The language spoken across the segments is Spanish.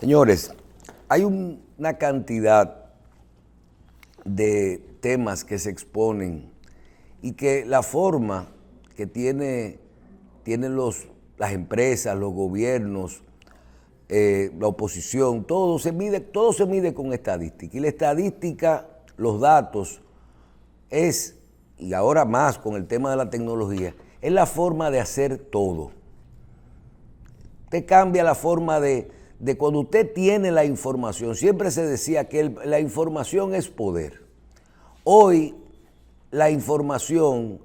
Señores, hay una cantidad de temas que se exponen y que la forma que tienen las empresas, los gobiernos, la oposición, todo se mide con estadística. Y la estadística, los datos, y ahora más con el tema de la tecnología, es la forma de hacer todo. Usted cambia la forma de cuando usted tiene la información. Siempre se decía que la información es poder. Hoy la información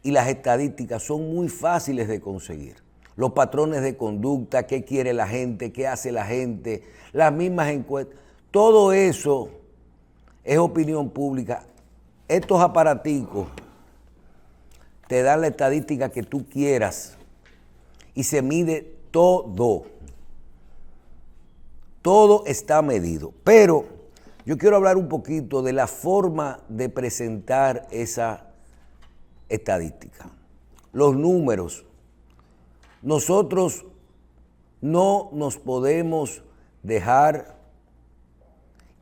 y las estadísticas son muy fáciles de conseguir. Los patrones de conducta, qué quiere la gente, qué hace la gente, las mismas encuestas, todo eso es opinión pública. Estos aparaticos te dan la estadística que tú quieras y se mide todo. Todo está medido. Pero yo quiero hablar un poquito de la forma de presentar esa estadística. Los números. Nosotros no nos podemos dejar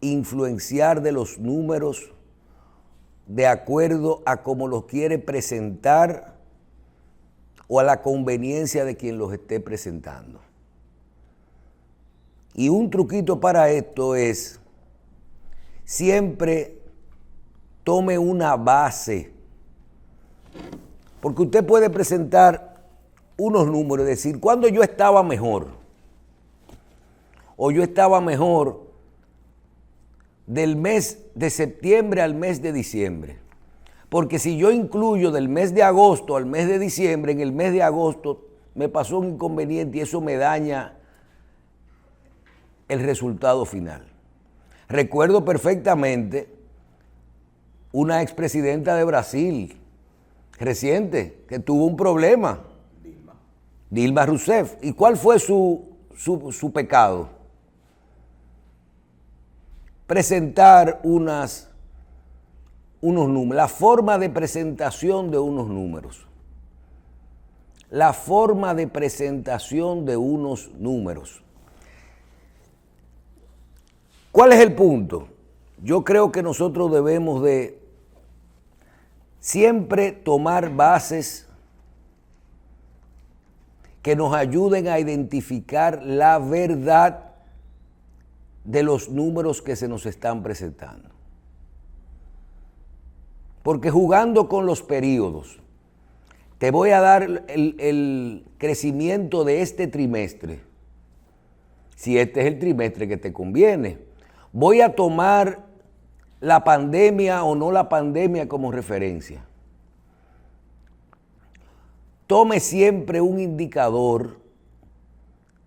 influenciar de los números de acuerdo a cómo los quiere presentar o a la conveniencia de quien los esté presentando. Y un truquito para esto es, siempre tome una base, porque usted puede presentar unos números, es decir, cuando yo estaba mejor, o yo estaba mejor del mes de septiembre al mes de diciembre, porque si yo incluyo del mes de agosto al mes de diciembre, en el mes de agosto me pasó un inconveniente y eso me daña el resultado final. Recuerdo perfectamente una expresidenta de Brasil reciente que tuvo un problema, Dilma Rousseff. ¿Y cuál fue su pecado? Presentar unos números, la forma de presentación de unos números. La forma de presentación de unos números. ¿Cuál es el punto? Yo creo que nosotros debemos de siempre tomar bases que nos ayuden a identificar la verdad de los números que se nos están presentando. Porque jugando con los periodos, te voy a dar el crecimiento de este trimestre, si este es el trimestre que te conviene. Voy a tomar la pandemia o no la pandemia como referencia. Tome siempre un indicador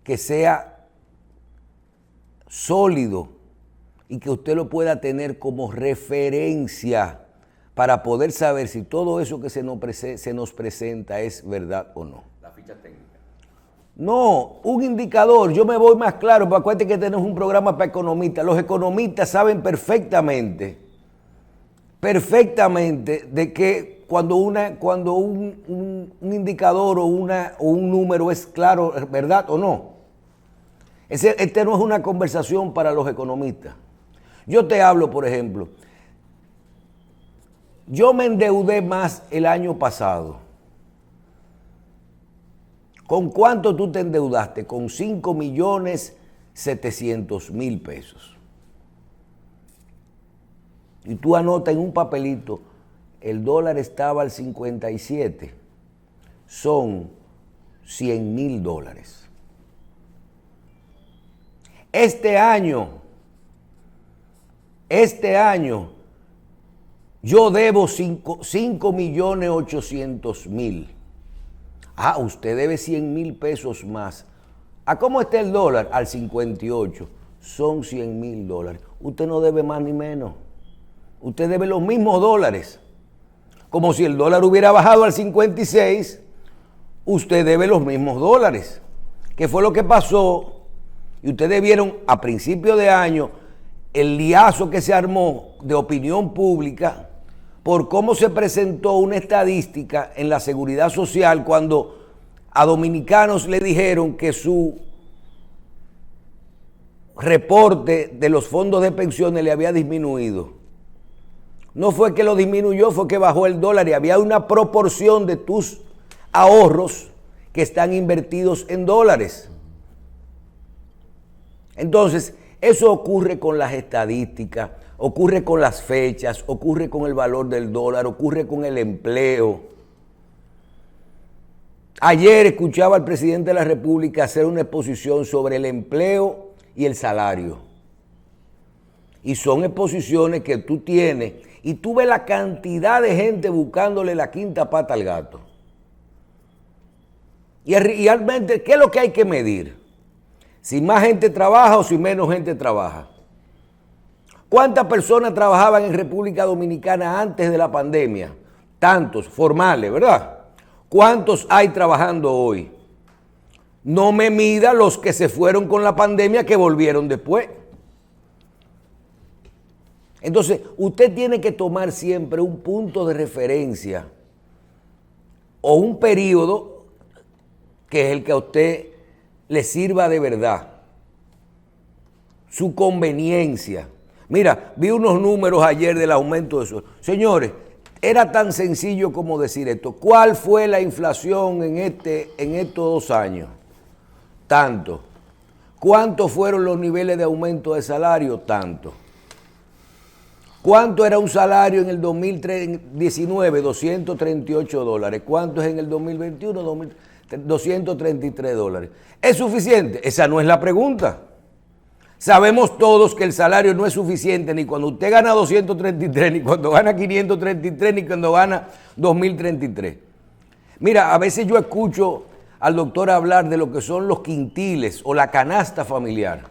que sea sólido y que usted lo pueda tener como referencia para poder saber si todo eso que se nos presenta es verdad o no. La ficha técnica. No, un indicador. Yo me voy más claro, porque acuérdate que tenemos un programa para economistas. Los economistas saben perfectamente de que cuando un indicador o un número es claro, ¿verdad o no? Este no es una conversación para los economistas. Yo te hablo, por ejemplo, yo me endeudé más el año pasado. ¿Con cuánto tú te endeudaste? Con 5.700.000 pesos. Y tú anotas en un papelito, el dólar estaba al 57, son $100.000. Este año, yo debo 5.800.000. Usted debe 100.000 pesos más. ¿A cómo está el dólar? Al 58. Son $100.000. Usted no debe más ni menos. Usted debe los mismos dólares. Como si el dólar hubiera bajado al 56, usted debe los mismos dólares. ¿Qué fue lo que pasó? Y ustedes vieron a principio de año el liazo que se armó de opinión pública por cómo se presentó una estadística en la Seguridad Social cuando a dominicanos le dijeron que su reporte de los fondos de pensiones le había disminuido. No fue que lo disminuyó, fue que bajó el dólar y había una proporción de tus ahorros que están invertidos en dólares. Entonces, eso ocurre con las estadísticas, ocurre con las fechas, ocurre con el valor del dólar, ocurre con el empleo. Ayer escuchaba al presidente de la República hacer una exposición sobre el empleo y el salario. Y son exposiciones que tú tienes y tú ves la cantidad de gente buscándole la quinta pata al gato. Y realmente, ¿qué es lo que hay que medir? Si más gente trabaja o si menos gente trabaja. ¿Cuántas personas trabajaban en República Dominicana antes de la pandemia? Tantos, formales, ¿verdad? ¿Cuántos hay trabajando hoy? No me mida los que se fueron con la pandemia que volvieron después. Entonces, usted tiene que tomar siempre un punto de referencia o un periodo que es el que a usted le sirva de verdad, su conveniencia. Mira, vi unos números ayer del aumento de sueldo. Señores, era tan sencillo como decir esto. ¿Cuál fue la inflación en estos 2 años? Tanto. ¿Cuántos fueron los niveles de aumento de salario? Tanto. ¿Cuánto era un salario en el 2019? $238. ¿Cuánto es en el 2021? $233. ¿Es suficiente? Esa no es la pregunta. Sabemos todos que el salario no es suficiente ni cuando usted gana 233, ni cuando gana 533, ni cuando gana 2033. Mira, a veces yo escucho al doctor hablar de lo que son los quintiles o la canasta familiar.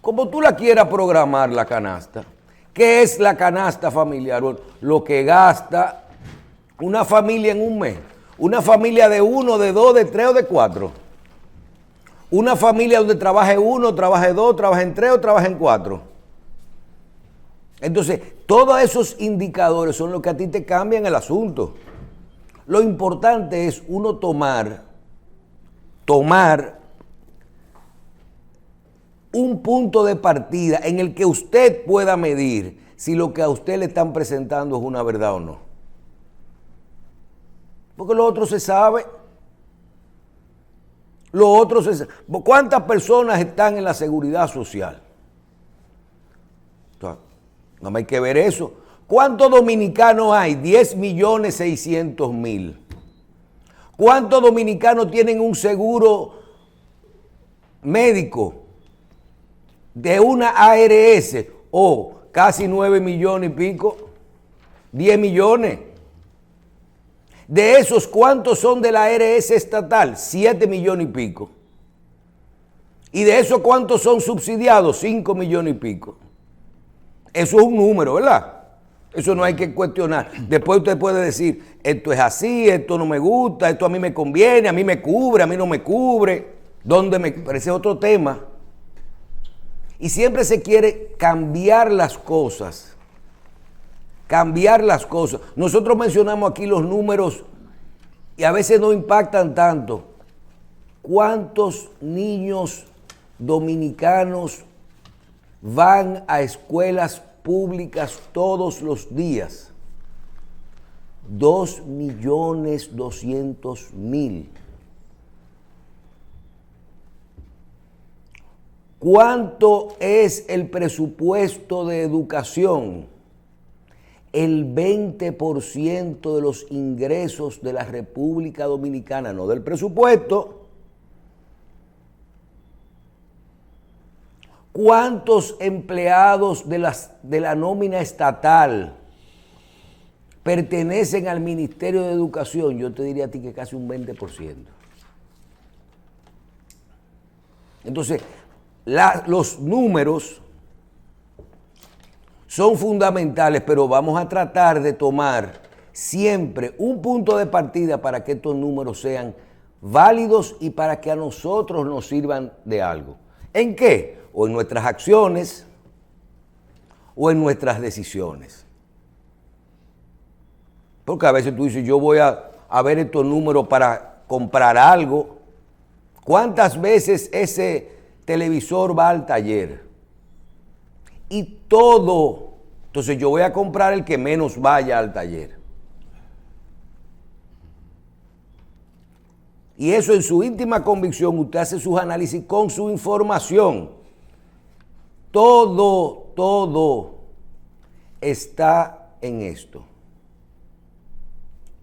Como tú la quieras programar la canasta. ¿Qué es la canasta familiar? Lo que gasta una familia en un mes. Una familia de 1, de 2, de 3 o de 4. Una familia donde trabaje 1, trabaje 2, trabaje en 3 o trabaje en 4. Entonces, todos esos indicadores son los que a ti te cambian el asunto. Lo importante es uno tomar un punto de partida en el que usted pueda medir si lo que a usted le están presentando es una verdad o no. Porque lo otro se sabe. ¿Cuántas personas están en la seguridad social? Nada más hay que ver eso. ¿Cuántos dominicanos hay? 10.600.000. ¿Cuántos dominicanos tienen un seguro médico de una ARS? Casi 9 millones y pico. 10 millones. De esos, ¿cuántos son de la ARS estatal? 7 millones y pico. Y de esos, ¿cuántos son subsidiados? 5 millones y pico. Eso es un número, ¿verdad? Eso no hay que cuestionar. Después usted puede decir, esto es así, esto no me gusta, esto a mí me conviene, a mí me cubre, a mí no me cubre. Pero ese es otro tema. Y siempre se quiere cambiar las cosas. Nosotros mencionamos aquí los números y a veces no impactan tanto. ¿Cuántos niños dominicanos van a escuelas públicas todos los días? 2.200.000. ¿Cuánto es el presupuesto de educación? El 20% de los ingresos de la República Dominicana, no del presupuesto. ¿Cuántos empleados de la nómina estatal pertenecen al Ministerio de Educación? Yo te diría a ti que casi un 20%. Entonces, los números son fundamentales, pero vamos a tratar de tomar siempre un punto de partida para que estos números sean válidos y para que a nosotros nos sirvan de algo. ¿En qué? O en nuestras acciones o en nuestras decisiones. Porque a veces tú dices, yo voy a ver estos números para comprar algo. ¿Cuántas veces ese televisor va al taller. Y todo, entonces yo voy a comprar el que menos vaya al taller. Y eso en su íntima convicción, usted hace sus análisis con su información. Todo está en esto.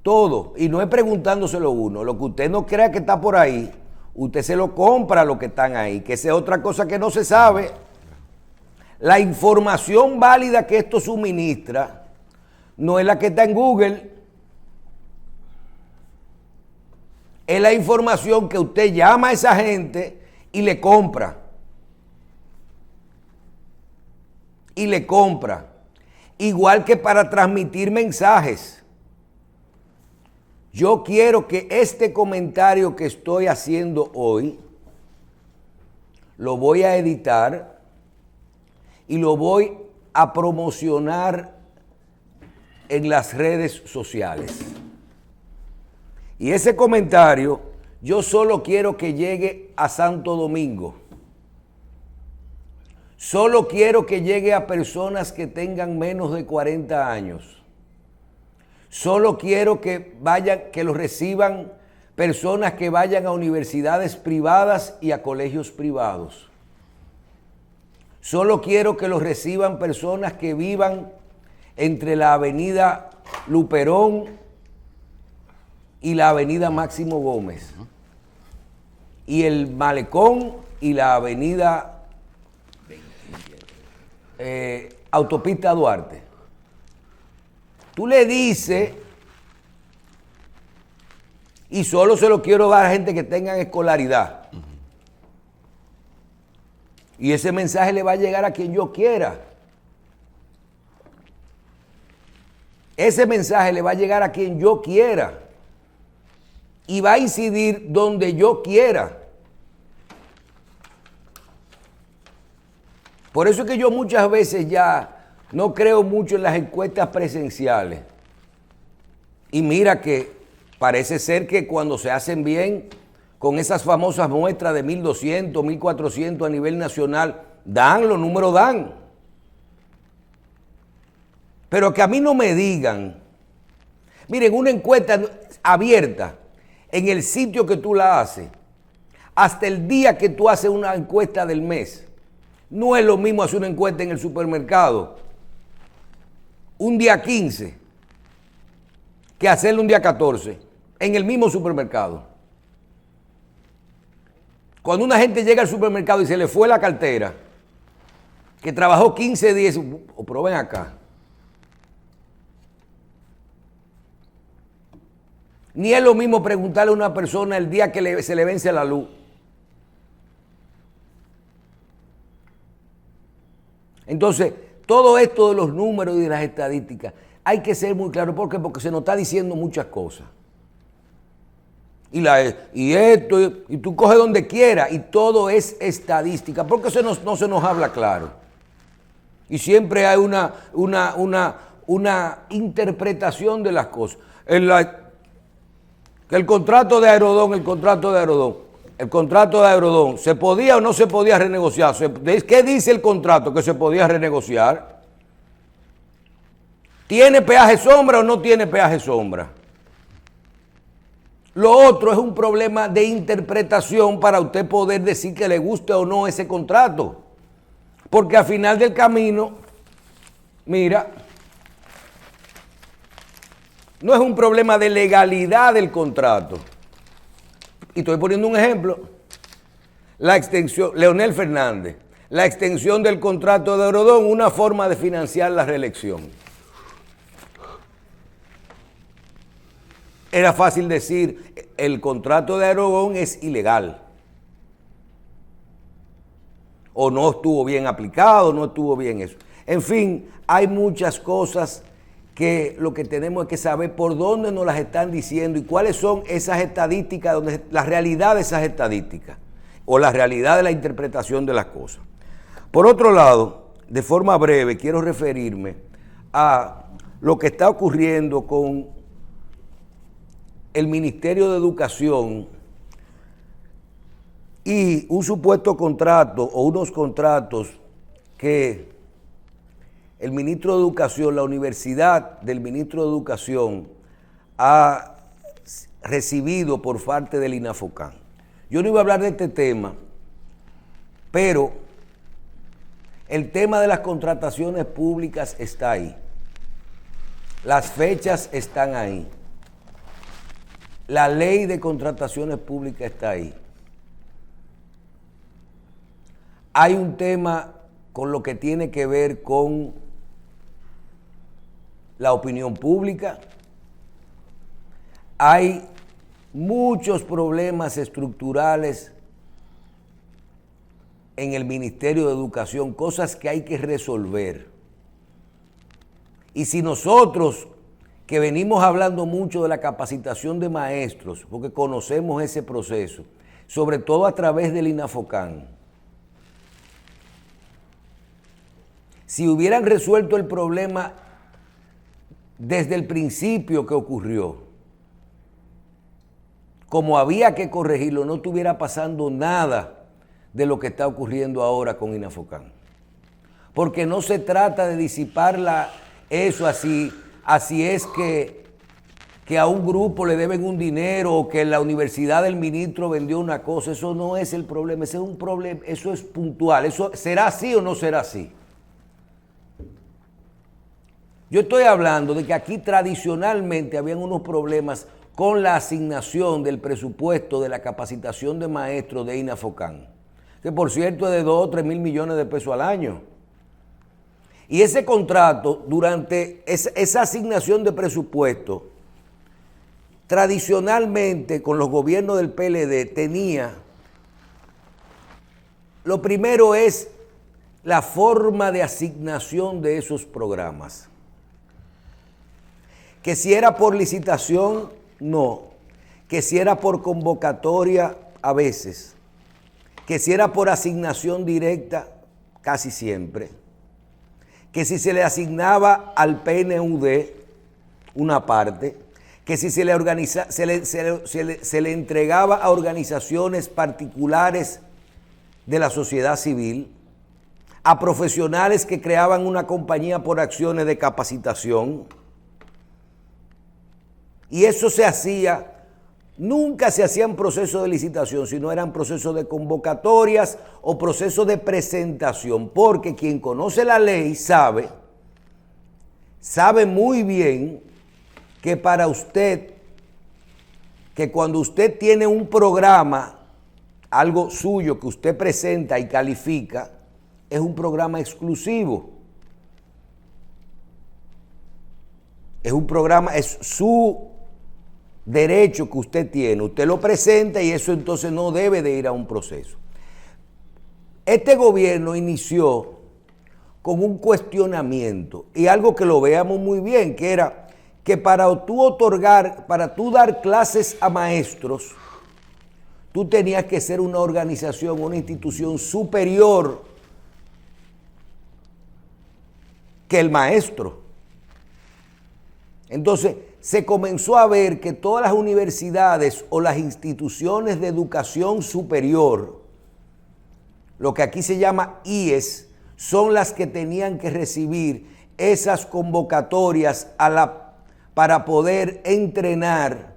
Todo. Y no es preguntándoselo uno. Lo que usted no crea que está por ahí, usted se lo compra a los que están ahí. Que esa es otra cosa que no se sabe. La información válida que esto suministra no es la que está en Google. Es la información que usted llama a esa gente y le compra. Y le compra. Igual que para transmitir mensajes. Yo quiero que este comentario que estoy haciendo hoy, lo voy a editar y lo voy a promocionar en las redes sociales. Y ese comentario, yo solo quiero que llegue a Santo Domingo. Solo quiero que llegue a personas que tengan menos de 40 años. Solo quiero que lo reciban personas que vayan a universidades privadas y a colegios privados. Solo quiero que lo reciban personas que vivan entre la avenida Luperón y la avenida Máximo Gómez, y el Malecón y la avenida Autopista Duarte. Tú le dices, y solo se lo quiero dar a gente que tengan escolaridad. Y ese mensaje le va a llegar a quien yo quiera. Ese mensaje le va a llegar a quien yo quiera. Y va a incidir donde yo quiera. Por eso es que yo muchas veces ya no creo mucho en las encuestas presenciales. Y mira que parece ser que cuando se hacen bien, con esas famosas muestras de 1.200, 1.400 a nivel nacional, los números dan. Pero que a mí no me digan, miren, una encuesta abierta, en el sitio que tú la haces, hasta el día que tú haces una encuesta del mes, no es lo mismo hacer una encuesta en el supermercado un día 15 que hacerlo un día 14 en el mismo supermercado. Cuando una gente llega al supermercado y se le fue la cartera, que trabajó 15 días, pero ven acá. Ni es lo mismo preguntarle a una persona el día que se le vence la luz. Entonces, todo esto de los números y de las estadísticas, hay que ser muy claro. ¿Por qué? Porque se nos está diciendo muchas cosas. Y tú coges donde quieras y todo es estadística. ¿Por qué no se nos habla claro? Y siempre hay una interpretación de las cosas. El contrato de Aerodón, ¿se podía o no se podía renegociar? ¿Qué dice el contrato? Que se podía renegociar. ¿Tiene peaje sombra o no tiene peaje sombra? Lo otro es un problema de interpretación para usted poder decir que le guste o no ese contrato. Porque al final del camino, mira, no es un problema de legalidad del contrato. Y estoy poniendo un ejemplo. La extensión, Leonel Fernández, la extensión del contrato de Aerodón, una forma de financiar la reelección. Era fácil decir, el contrato de Aerodón es ilegal. O no estuvo bien aplicado, no estuvo bien eso. En fin, hay muchas cosas que lo que tenemos es que saber por dónde nos las están diciendo y cuáles son esas estadísticas, la realidad de esas estadísticas o la realidad de la interpretación de las cosas. Por otro lado, de forma breve, quiero referirme a lo que está ocurriendo con el Ministerio de Educación y un supuesto contrato o unos contratos que el ministro de Educación, la universidad del ministro de Educación ha recibido por parte del INAFOCAN. Yo no iba a hablar de este tema, pero el tema de las contrataciones públicas está ahí. Las fechas están ahí. La ley de contrataciones públicas está ahí. Hay un tema con lo que tiene que ver con la opinión pública. Hay muchos problemas estructurales en el Ministerio de Educación, cosas que hay que resolver. Y si nosotros, que venimos hablando mucho de la capacitación de maestros, porque conocemos ese proceso, sobre todo a través del INAFOCAN, si hubieran resuelto el problema desde el principio que ocurrió, como había que corregirlo, no estuviera pasando nada de lo que está ocurriendo ahora con INAFOCAN. Porque no se trata de disipar eso así es que a un grupo le deben un dinero o que la universidad del ministro vendió una cosa. Eso no es el problema, ese es un problema, eso es puntual. ¿Eso será así o no será así? Yo estoy hablando de que aquí tradicionalmente habían unos problemas con la asignación del presupuesto de la capacitación de maestros de INAFOCAN, que por cierto es de 2 o 3 mil millones de pesos al año. Y ese contrato, durante esa asignación de presupuesto, tradicionalmente con los gobiernos del PLD tenía, lo primero es la forma de asignación de esos programas. Que si era por licitación, no. Que si era por convocatoria, a veces. Que si era por asignación directa, casi siempre. Que si se le asignaba al PNUD una parte, que si se le entregaba a organizaciones particulares de la sociedad civil, a profesionales que creaban una compañía por acciones de capacitación. Y eso se hacía, nunca se hacían procesos de licitación, sino eran procesos de convocatorias o procesos de presentación, porque quien conoce la ley sabe muy bien que para usted, que cuando usted tiene un programa, algo suyo que usted presenta y califica, es un programa exclusivo. Es un programa, es su derecho que usted tiene, usted lo presenta y eso entonces no debe de ir a un proceso. Este gobierno inició con un cuestionamiento y algo que lo veamos muy bien, que era que para tú dar clases a maestros, tú tenías que ser una organización, una institución superior que el maestro. Entonces, se comenzó a ver que todas las universidades o las instituciones de educación superior, lo que aquí se llama IES, son las que tenían que recibir esas convocatorias para poder entrenar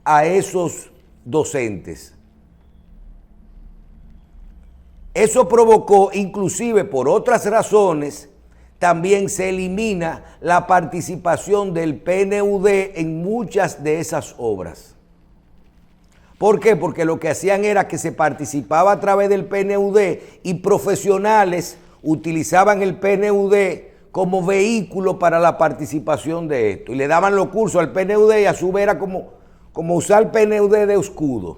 a esos docentes. Eso provocó, inclusive por otras razones, también se elimina la participación del PNUD en muchas de esas obras. ¿Por qué? Porque lo que hacían era que se participaba a través del PNUD y profesionales utilizaban el PNUD como vehículo para la participación de esto. Y le daban los cursos al PNUD y a su vez era como usar el PNUD de escudo.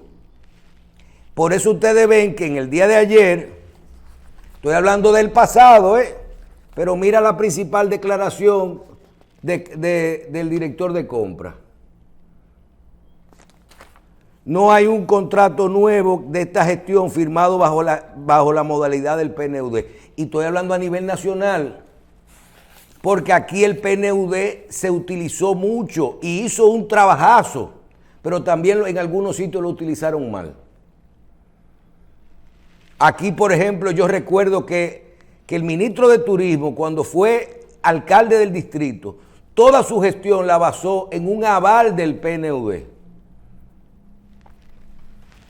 Por eso ustedes ven que en el día de ayer, estoy hablando del pasado, pero mira la principal declaración del director de compra. No hay un contrato nuevo de esta gestión firmado bajo la modalidad del PNUD. Y estoy hablando a nivel nacional, porque aquí el PNUD se utilizó mucho y hizo un trabajazo, pero también en algunos sitios lo utilizaron mal. Aquí, por ejemplo, yo recuerdo que el ministro de Turismo, cuando fue alcalde del distrito, toda su gestión la basó en un aval del PNUD.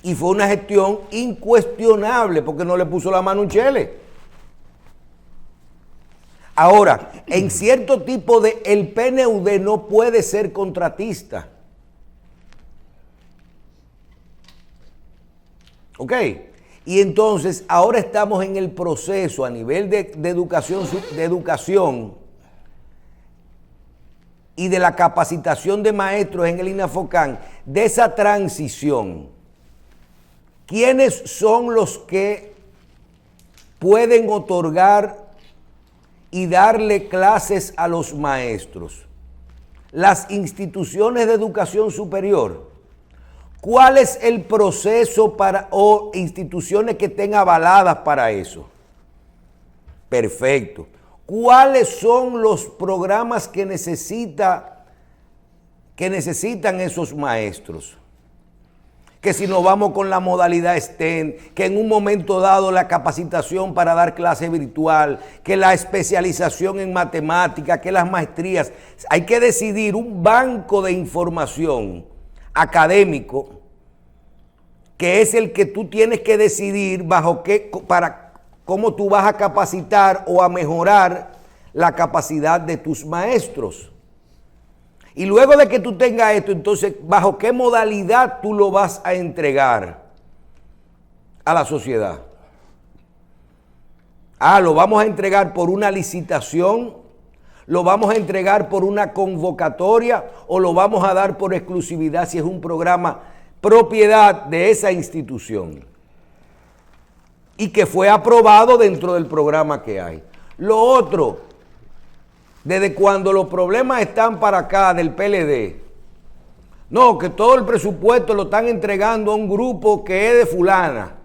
Y fue una gestión incuestionable porque no le puso la mano un chele. Ahora, en cierto tipo de... El PNUD no puede ser contratista. ¿Ok? Y entonces, ahora estamos en el proceso a nivel de educación y de la capacitación de maestros en el INAFOCAN, de esa transición. ¿Quiénes son los que pueden otorgar y darle clases a los maestros? Las instituciones de educación superior. ¿Cuál es el proceso o instituciones que estén avaladas para eso? Perfecto. ¿Cuáles son los programas que necesitan esos maestros? Que si nos vamos con la modalidad STEM, que en un momento dado la capacitación para dar clase virtual, que la especialización en matemática, que las maestrías, hay que decidir un banco de información académico, que es el que tú tienes que decidir cómo tú vas a capacitar o a mejorar la capacidad de tus maestros. Y luego de que tú tengas esto, entonces, ¿bajo qué modalidad tú lo vas a entregar a la sociedad? Lo vamos a entregar por una licitación, lo vamos a entregar por una convocatoria o lo vamos a dar por exclusividad si es un programa propiedad de esa institución y que fue aprobado dentro del programa que hay. Lo otro, desde cuando los problemas están para acá del PLD, no, que todo el presupuesto lo están entregando a un grupo que es de fulana,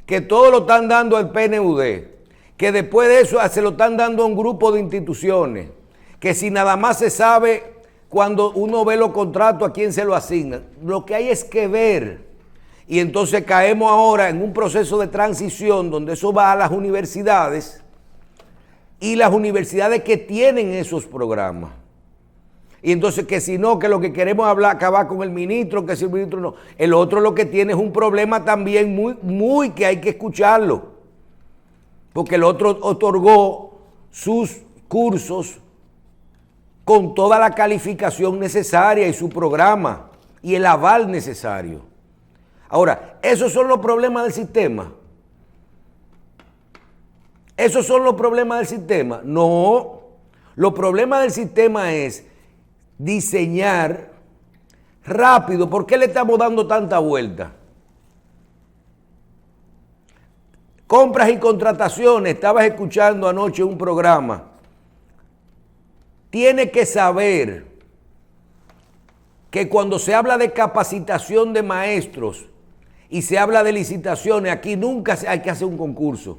que todo lo están dando al PNUD, que después de eso se lo están dando a un grupo de instituciones, que si nada más se sabe cuando uno ve los contratos a quién se lo asignan. Lo que hay es que ver. Y entonces caemos ahora en un proceso de transición donde eso va a las universidades y las universidades que tienen esos programas. Y entonces que si no, que lo que queremos acabar con el ministro, que si el ministro no. El otro lo que tiene es un problema también muy que hay que escucharlo. Porque el otro otorgó sus cursos con toda la calificación necesaria y su programa y el aval necesario. Ahora, ¿esos son los problemas del sistema? ¿Esos son los problemas del sistema? No. Los problemas del sistema es diseñar rápido. ¿Por qué le estamos dando tanta vuelta? Compras y contrataciones. Estabas escuchando anoche un programa. Tiene que saber que cuando se habla de capacitación de maestros y se habla de licitaciones, aquí nunca hay que hacer un concurso.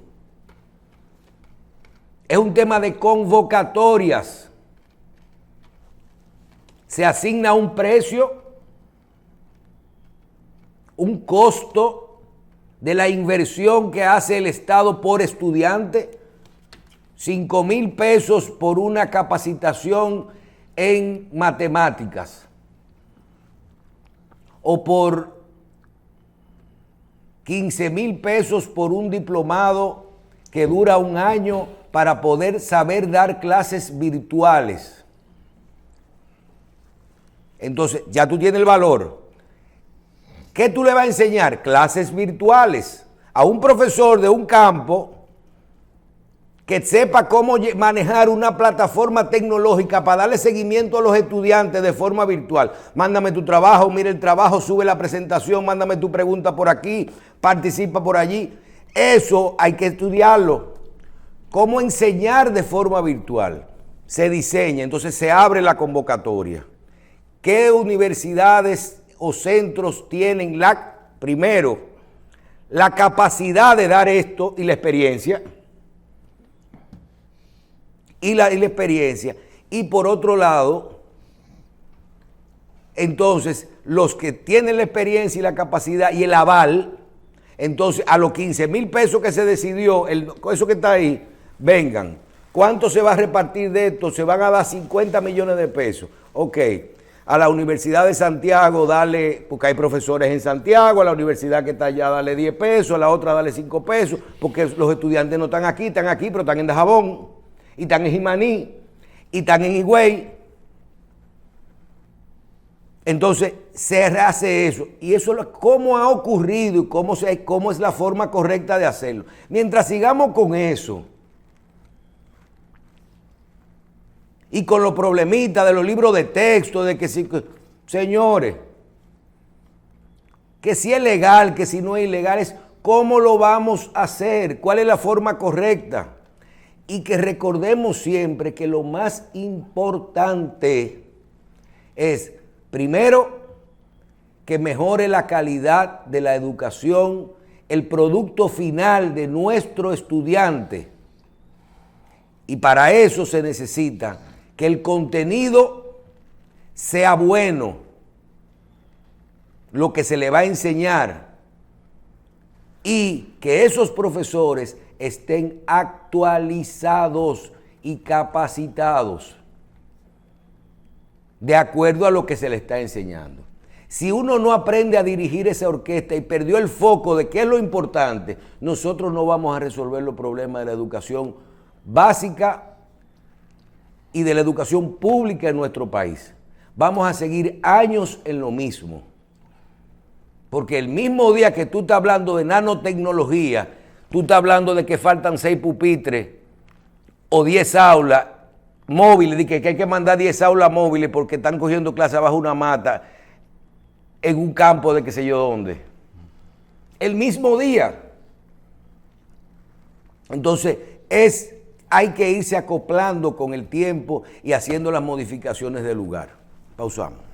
Es un tema de convocatorias. Se asigna un precio, un costo de la inversión que hace el Estado por estudiante, 5,000 pesos por una capacitación en matemáticas o por 15,000 pesos por un diplomado que dura un año para poder saber dar clases virtuales. Entonces, ya tú tienes el valor. ¿Qué tú le vas a enseñar? Clases virtuales a un profesor de un campo que sepa cómo manejar una plataforma tecnológica para darle seguimiento a los estudiantes de forma virtual. Mándame tu trabajo, mira el trabajo, sube la presentación, mándame tu pregunta por aquí, participa por allí. Eso hay que estudiarlo. ¿Cómo enseñar de forma virtual? Se diseña, entonces se abre la convocatoria. ¿Qué universidades o centros tienen primero, la capacidad de dar esto y la experiencia? Y la experiencia. Y por otro lado, entonces, los que tienen la experiencia y la capacidad y el aval, Entonces, a los 15,000 pesos que se decidió, eso que está ahí, vengan. ¿Cuánto se va a repartir de esto? Se van a dar 50 millones de pesos. Ok. A la Universidad de Santiago dale, porque hay profesores en Santiago, a la universidad que está allá dale 10 pesos, a la otra dale 5 pesos, porque los estudiantes no están aquí, pero están en Dajabón, y están en Jimaní, y están en Higüey. Entonces se hace eso, y eso es cómo ha ocurrido y cómo es la forma correcta de hacerlo. Mientras sigamos con eso, y con los problemitas de los libros de texto, de que si, señores, que si es legal, que si no es ilegal, es cómo lo vamos a hacer, cuál es la forma correcta. Y que recordemos siempre que lo más importante es, primero, que mejore la calidad de la educación, el producto final de nuestro estudiante. Y para eso se necesita que el contenido sea bueno, lo que se le va a enseñar, y que esos profesores estén actualizados y capacitados de acuerdo a lo que se le está enseñando. Si uno no aprende a dirigir esa orquesta y perdió el foco de qué es lo importante, nosotros no vamos a resolver los problemas de la educación básica y de la educación pública en nuestro país. Vamos a seguir años en lo mismo. Porque el mismo día que tú estás hablando de nanotecnología, tú estás hablando de que faltan 6 pupitres o 10 aulas móviles, de que hay que mandar 10 aulas móviles porque están cogiendo clases bajo una mata en un campo de qué sé yo dónde. El mismo día. Entonces, hay que irse acoplando con el tiempo y haciendo las modificaciones del lugar. Pausamos.